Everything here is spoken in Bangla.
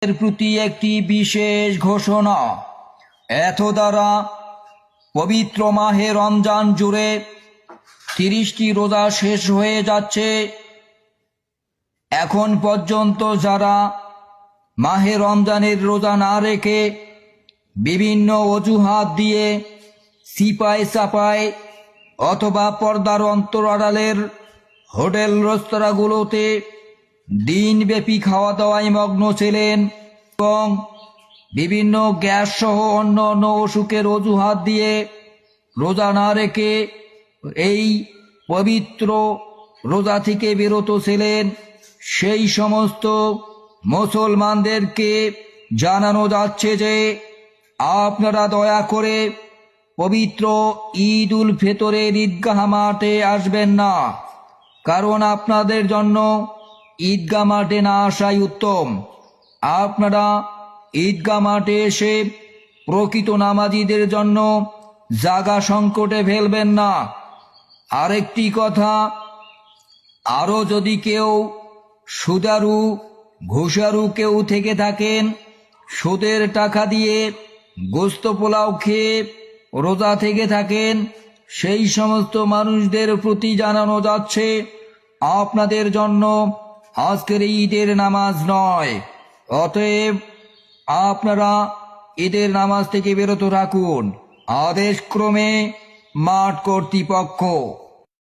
এর প্রতি একটি বিশেষ ঘোষণা। এত দ্বারা পবিত্র মাহে রমজান জুড়ে 30টি রোজা শেষ হয়ে যাচ্ছে। এখন পর্যন্ত যারা মাহে রমজানের রোজা না রেখে বিভিন্ন অজুহাত দিয়ে সিপাই সাপাই অথবা পর্দার অন্তরালের হোটেল রেস্তোরাঁগুলোতে দিনব্যাপী খাওয়া দাওয়ায় মগ্ন ছিলেন এবং বিভিন্ন গ্যাস সহ অন্য অন্য অসুখের অজুহাত দিয়ে রোজা না রেখে এই পবিত্র রোজা থেকে বিরত ছিলেন, সেই সমস্ত মুসলমানদেরকে জানানো যাচ্ছে যে আপনারা দয়া করে পবিত্র ঈদ উল ফিতরের ঈদগাহ মাঠে আসবেন না, কারণ আপনাদের জন্য ঈদগাহ মাঠে না আসাই উত্তম। আপনারা ঈদগাহ মাঠে এসে প্রকৃত নামাজীদের জন্য জায়গা সংকটে ফেলবেন না। আরেকটি কথা, আরও যদি কেউ সুদারু ঘুষারু কেউ থেকে থাকেন, সুদের টাকা দিয়ে গোস্ত পোলাও খেয়ে রোজা থেকে থাকেন, সেই সমস্ত মানুষদের প্রতি জানানো যাচ্ছে আপনাদের জন্য আজকের ঈদের নামাজ নয়। অতএব আপনারা ঈদের নামাজ থেকে বিরত রাখুন। আদেশক্রমে মাঠ কর্তৃপক্ষ।